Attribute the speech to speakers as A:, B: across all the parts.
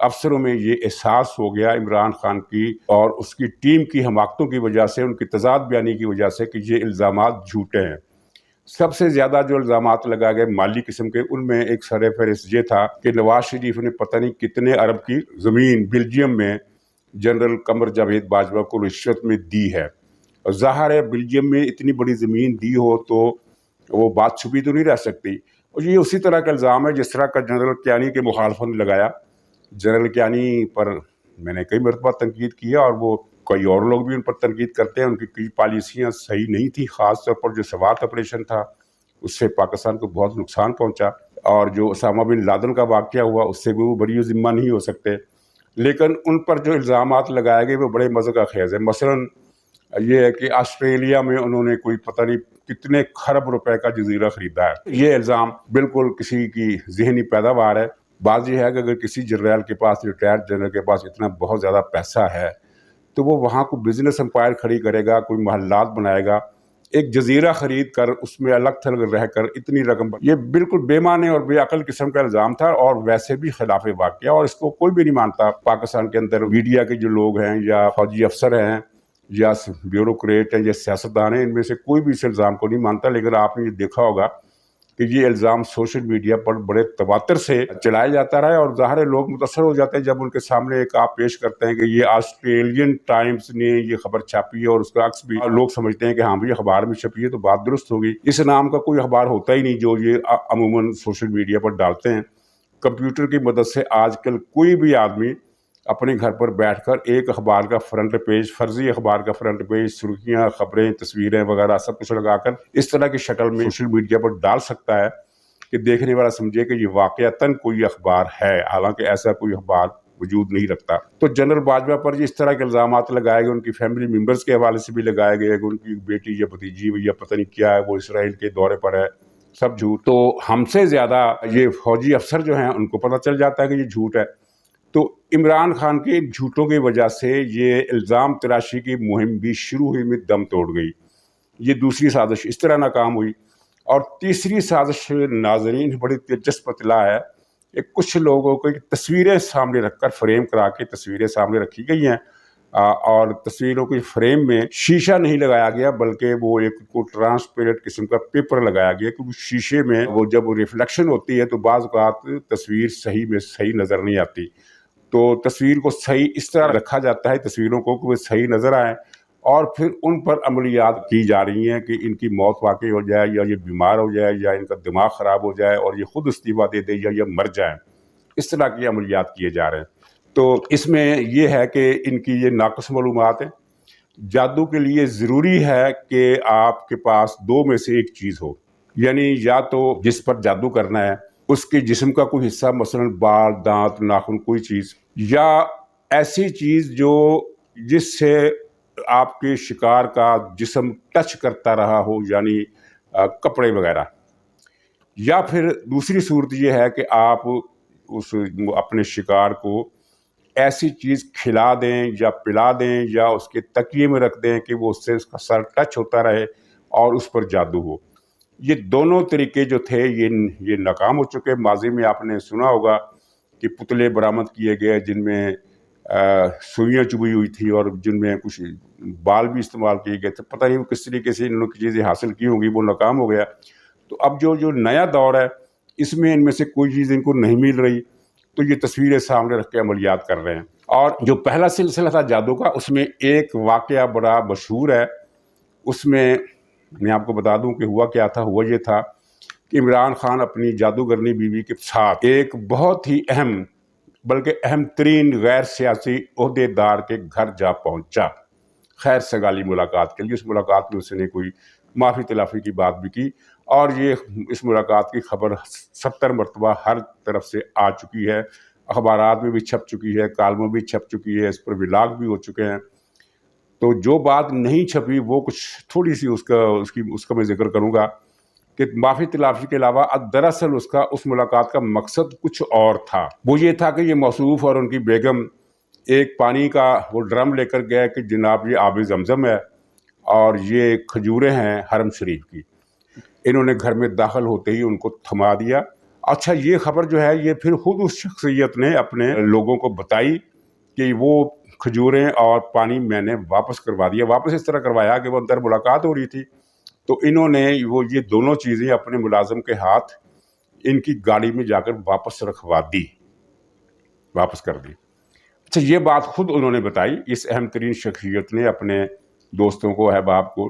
A: افسروں میں یہ احساس ہو گیا عمران خان کی اور اس کی ٹیم کی حماقتوں کی وجہ سے، ان کی تضاد بیانی کی وجہ سے، کہ یہ الزامات جھوٹے ہیں۔ سب سے زیادہ جو الزامات لگائے گئے مالی قسم کے، ان میں ایک سر فہرست یہ تھا کہ نواز شریف نے پتہ نہیں کتنے ارب کی زمین بلجیم میں جنرل قمر جاوید باجوہ کو رشوت میں دی ہے۔ اور ظاہر ہے بلجیم میں اتنی بڑی زمین دی ہو تو وہ بات چھپی تو نہیں رہ سکتی۔ اور یہ اسی طرح کا الزام ہے جس طرح کا جنرل کیانی کے مخالفوں نے لگایا۔ جنرل کیانی پر میں نے کئی مرتبہ تنقید کیا، اور وہ کئی اور لوگ بھی ان پر تنقید کرتے ہیں۔ ان کی کئی پالیسیاں صحیح نہیں تھی، خاص طور پر جو سوات آپریشن تھا اس سے پاکستان کو بہت نقصان پہنچا، اور جو اسامہ بن لادن کا واقعہ ہوا اس سے بھی وہ بری ذمہ نہیں ہو سکتے۔ لیکن ان پر جو الزامات لگائے گئے وہ بڑے مزے کا خیز ہے۔ مثلاً یہ ہے کہ آسٹریلیا میں انہوں نے کوئی پتہ نہیں کتنے خرب روپے کا جزیرہ خریدا ہے۔ یہ الزام بالکل کسی کی ذہنی پیداوار ہے۔ بات یہ ہے کہ اگر کسی جنرل کے پاس، ریٹائرڈ جنرل کے پاس اتنا بہت زیادہ پیسہ ہے تو وہ وہاں کو بزنس امپائر کھڑی کرے گا، کوئی محلات بنائے گا، ایک جزیرہ خرید کر اس میں الگ تھلگ رہ کر اتنی رقم۔ یہ بالکل بے معنی اور بے عقل قسم کا الزام تھا، اور ویسے بھی خلاف واقعہ، اور اس کو کوئی بھی نہیں مانتا۔ پاکستان کے اندر میڈیا کے جو لوگ ہیں یا فوجی افسر ہیں یا بیوروکریٹ ہیں یا سیاستدان ہیں، ان میں سے کوئی بھی اس الزام کو نہیں مانتا۔ لیکن آپ نے یہ دیکھا ہوگا کہ یہ الزام سوشل میڈیا پر بڑے تواتر سے چلایا جاتا رہا ہے، اور ظاہر ہے لوگ متاثر ہو جاتے ہیں جب ان کے سامنے ایک آپ پیش کرتے ہیں کہ یہ آسٹریلین ٹائمز نے یہ خبر چھاپی ہے، اور اس کا عکس بھی لوگ سمجھتے ہیں کہ ہاں بھی اخبار میں چھپی ہے تو بات درست ہوگی۔ اس نام کا کوئی اخبار ہوتا ہی نہیں جو یہ عموماً سوشل میڈیا پر ڈالتے ہیں۔ کمپیوٹر کی مدد سے آج کل کوئی بھی آدمی اپنے گھر پر بیٹھ کر ایک اخبار کا فرنٹ پیج، فرضی اخبار کا فرنٹ پیج، سرخیاں، خبریں، تصویریں وغیرہ سب کچھ لگا کر اس طرح کی شکل میں سوشل میڈیا پر ڈال سکتا ہے کہ دیکھنے والا سمجھے کہ یہ واقعتاً کوئی اخبار ہے، حالانکہ ایسا کوئی اخبار وجود نہیں رکھتا۔ تو جنرل باجوہ پر اس طرح کے الزامات لگائے گئے، ان کی فیملی ممبرز کے حوالے سے بھی لگائے گئے کہ ان کی بیٹی یا بھتیجی یا پتہ نہیں کیا ہے وہ اسرائیل کے دورے پر ہے، سب جھوٹ۔ تو ہم سے زیادہ یہ فوجی افسر جو ہیں ان کو پتہ چل جاتا ہے کہ یہ جھوٹ ہے۔ تو عمران خان کے جھوٹوں کی وجہ سے یہ الزام تراشی کی مہم بھی شروع ہوئی میں دم توڑ گئی۔ یہ دوسری سازش اس طرح ناکام ہوئی۔ اور تیسری سازش ناظرین بڑی دلچسپ اطلاع ہے، ایک کچھ لوگوں کو تصویریں سامنے رکھ کر، فریم کرا کے تصویریں سامنے رکھی گئی ہیں، اور تصویروں کے فریم میں شیشہ نہیں لگایا گیا بلکہ وہ ایک ٹرانسپیرنٹ قسم کا پیپر لگایا گیا، کیونکہ شیشے میں وہ جب ریفلیکشن ہوتی ہے تو بعض اوقات تصویر صحیح میں صحیح نظر نہیں آتی۔ تو تصویر کو صحیح اس طرح رکھا جاتا ہے تصویروں کو کہ وہ صحیح نظر آئیں، اور پھر ان پر عملیات کی جا رہی ہیں کہ ان کی موت واقع ہو جائے، یا یہ بیمار ہو جائے، یا ان کا دماغ خراب ہو جائے اور یہ خود استعفیٰ دے دے، یا یہ مر جائیں۔ اس طرح کی عملیات کیے جا رہے ہیں۔ تو اس میں یہ ہے کہ ان کی یہ ناقص معلومات ہیں۔ جادو کے لیے ضروری ہے کہ آپ کے پاس دو میں سے ایک چیز ہو، یعنی یا تو جس پر جادو کرنا ہے اس کے جسم کا کوئی حصہ، مثلاً بال، دانت، ناخن، کوئی چیز، یا ایسی چیز جس سے آپ کے شکار کا جسم ٹچ کرتا رہا ہو، یعنی کپڑے وغیرہ۔ یا پھر دوسری صورت یہ ہے کہ آپ اپنے شکار کو ایسی چیز کھلا دیں یا پلا دیں یا اس کے تکیے میں رکھ دیں کہ وہ اس سے اس کا سر ٹچ ہوتا رہے اور اس پر جادو ہو۔ یہ دونوں طریقے جو تھے یہ ناکام ہو چکے۔ ماضی میں آپ نے سنا ہوگا کہ پتلے برآمد کیے گئے جن میں سوئیاں چبھی ہوئی تھی اور جن میں کچھ بال بھی استعمال کیے گئے تھے، پتہ نہیں وہ کس طریقے سے ان لوگوں کی چیزیں حاصل کی ہوں گی، وہ ناکام ہو گیا۔ تو اب جو نیا دور ہے اس میں ان میں سے کوئی چیز ان کو نہیں مل رہی، تو یہ تصویریں سامنے رکھ کے عملیات کر رہے ہیں۔ اور جو پہلا سلسلہ تھا جادو کا، اس میں ایک واقعہ بڑا مشہور ہے۔ اس میں آپ کو بتا دوں کہ ہوا کیا تھا۔ ہوا یہ تھا کہ عمران خان اپنی جادوگرنی بیوی کے ساتھ ایک بہت ہی اہم بلکہ اہم ترین غیر سیاسی عہدے دار کے گھر جا پہنچا، خیر سگالی ملاقات کے لیے۔ اس ملاقات میں اس نے کوئی معافی تلافی کی بات بھی کی، اور اس ملاقات کی خبر 70 مرتبہ ہر طرف سے آ چکی ہے، اخبارات میں بھی چھپ چکی ہے، کالموں بھی چھپ چکی ہے، اس پر ولاگ بھی ہو چکے ہیں۔ تو جو بات نہیں چھپی وہ کچھ تھوڑی سی اس کا میں ذکر کروں گا کہ معافی تلافی کے علاوہ دراصل اس ملاقات کا مقصد کچھ اور تھا۔ وہ یہ تھا کہ یہ موصوف اور ان کی بیگم ایک پانی کا وہ ڈرم لے کر گئے کہ جناب یہ آب زمزم ہے اور یہ کھجوریں ہیں حرم شریف کی۔ انہوں نے گھر میں داخل ہوتے ہی ان کو تھما دیا اچھا یہ خبر جو ہے یہ پھر خود اس شخصیت نے اپنے لوگوں کو بتائی کہ وہ کھجوریں اور پانی میں نے واپس کروا دیا. واپس اس طرح کروایا کہ وہ اندر ملاقات ہو رہی تھی تو انہوں نے یہ دونوں چیزیں اپنے ملازم کے ہاتھ ان کی گاڑی میں جا کر واپس رکھوا دی, واپس کر دی. اچھا یہ بات خود انہوں نے بتائی, اس اہم ترین شخصیت نے اپنے دوستوں کو, احباب کو,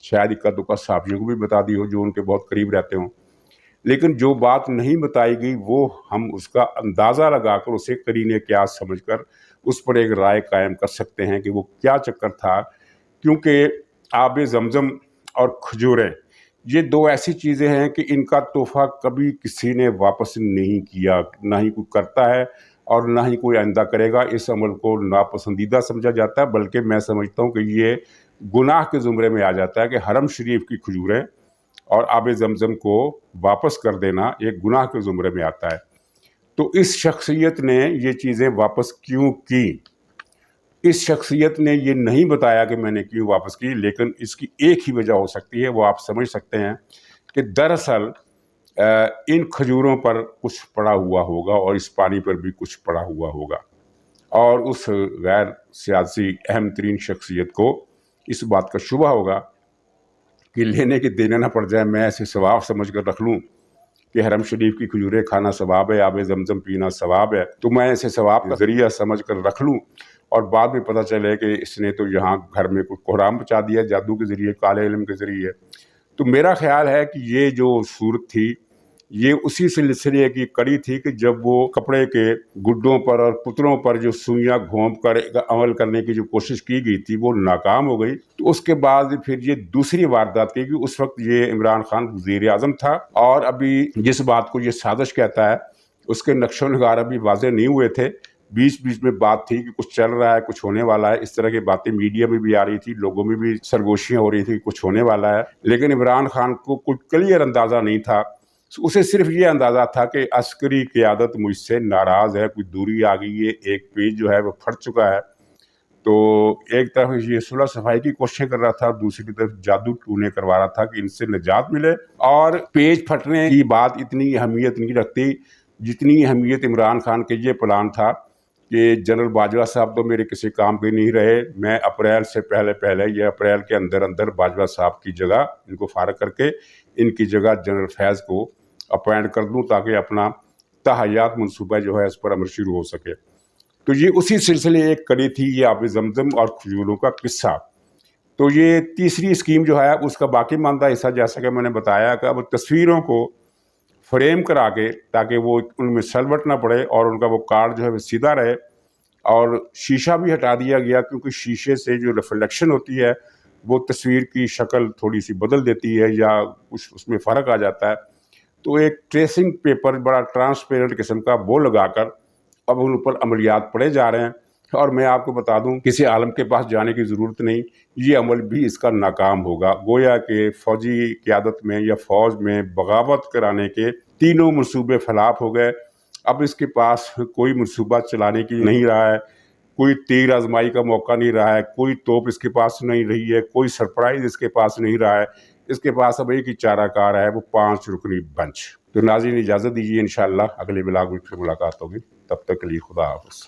A: شاید اکا دکا صحافیوں کو بھی بتا دی ہو جو ان کے بہت قریب رہتے ہوں. لیکن جو بات نہیں بتائی گئی وہ ہم اس کا اندازہ لگا کر اسے قرینہ قیاس سمجھ کر اس پر ایک رائے قائم کر سکتے ہیں کہ وہ کیا چکر تھا. کیونکہ آب زمزم اور کھجوریں یہ دو ایسی چیزیں ہیں کہ ان کا تحفہ کبھی کسی نے واپس نہیں کیا, نہ ہی کوئی کرتا ہے اور نہ ہی کوئی آئندہ کرے گا. اس عمل کو ناپسندیدہ سمجھا جاتا ہے, بلکہ میں سمجھتا ہوں کہ یہ گناہ کے زمرے میں آ جاتا ہے کہ حرم شریف کی کھجوریں اور آب زمزم کو واپس کر دینا ایک گناہ کے زمرے میں آتا ہے. تو اس شخصیت نے یہ چیزیں واپس کیوں کی؟ اس شخصیت نے یہ نہیں بتایا کہ میں نے کیوں واپس کی, لیکن اس کی ایک ہی وجہ ہو سکتی ہے, وہ آپ سمجھ سکتے ہیں کہ دراصل ان کھجوروں پر کچھ پڑا ہوا ہوگا اور اس پانی پر بھی کچھ پڑا ہوا ہوگا, اور اس غیر سیاسی اہم ترین شخصیت کو اس بات کا شبہ ہوگا کہ لینے کے دینے نہ پڑ جائے, میں ایسے ثواب سمجھ کر رکھ لوں کہ حرم شریف کی کھجوریں کھانا ثواب ہے, آب زمزم پینا ثواب ہے, تو میں ایسے ثواب کا ذریعہ سمجھ کر رکھ لوں, اور بعد میں پتہ چلے کہ اس نے تو یہاں گھر میں کوئی کوہرام بچا دیا جادو کے ذریعے, کالے علم کے ذریعے. تو میرا خیال ہے کہ یہ جو صورت تھی یہ اسی سلسلے کی کڑی تھی کہ جب وہ کپڑے کے گڈوں پر اور پتلوں پر جو سوئیاں گھونپ کر عمل کرنے کی جو کوشش کی گئی تھی وہ ناکام ہو گئی. تو اس کے بعد پھر یہ دوسری واردات کی کہ اس وقت یہ عمران خان وزیر اعظم تھا, اور ابھی جس بات کو یہ سازش کہتا ہے اس کے نقش و نگار ابھی واضح نہیں ہوئے تھے. بیچ بیچ میں بات تھی کہ کچھ چل رہا ہے, کچھ ہونے والا ہے, اس طرح کی باتیں میڈیا میں بھی آ رہی تھی, لوگوں میں بھی سرگوشیاں ہو رہی تھی کچھ ہونے والا ہے. لیکن عمران خان کو کوئی کلیئر اندازہ نہیں تھا, اسے صرف یہ اندازہ تھا کہ عسکری قیادت مجھ سے ناراض ہے, کوئی دوری آ گئی ہے, ایک پیج جو ہے وہ پھٹ چکا ہے. تو ایک طرف یہ صلح صفائی کی کوششیں کر رہا تھا, دوسری طرف جادو ٹونے کروا رہا تھا کہ ان سے نجات ملے. اور پیج پھٹنے کی بات اتنی اہمیت نہیں رکھتی جتنی اہمیت عمران خان کے یہ پلان تھا کہ جنرل باجوہ صاحب تو میرے کسی کام کے نہیں رہے, میں اپریل سے پہلے یا اپریل کے اندر باجوہ صاحب کی جگہ ان کو فارغ کر کے ان کی جگہ جنرل فیض کو اپوائنٹ کر دوں تاکہ اپنا تاحیات منصوبہ جو ہے اس پر عمل شروع ہو سکے. تو یہ اسی سلسلے ایک کڑی تھی یہ آب زمزم اور کھجوروں کا قصہ. تو یہ تیسری اسکیم جو ہے اس کا باقی ماندہ حصہ جیسا کہ میں نے بتایا کہ اب تصویروں کو فریم کرا کے تاکہ وہ ان میں سلوٹ نہ پڑے اور ان کا وہ کارڈ جو ہے وہ سیدھا رہے, اور شیشہ بھی ہٹا دیا گیا کیونکہ شیشے سے جو ریفلیکشن ہوتی ہے وہ تصویر کی شکل تھوڑی سی بدل دیتی ہے یا کچھ اس میں فرق آ جاتا ہے. تو ایک ٹریسنگ پیپر بڑا ٹرانسپیرنٹ قسم کا وہ لگا کر اب ان پر عملیات پڑے جا رہے ہیں. اور میں آپ کو بتا دوں کسی عالم کے پاس جانے کی ضرورت نہیں, یہ عمل بھی اس کا ناکام ہوگا. گویا کہ فوجی قیادت میں یا فوج میں بغاوت کرانے کے تینوں منصوبے فلاپ ہو گئے. اب اس کے پاس کوئی منصوبہ چلانے کی نہیں رہا ہے, کوئی تیر آزمائی کا موقع نہیں رہا ہے, کوئی توپ اس کے پاس نہیں رہی ہے, کوئی سرپرائز اس کے پاس نہیں رہا ہے. اس کے پاس اب ایک ہی چارہ کار ہے, وہ 5 رکنی بنچ. تو ناظرین اجازت دیجیے, انشاءاللہ اگلے بلاگ میں پھر ملاقات ہوگی. تب تک کے لیے خدا حافظ.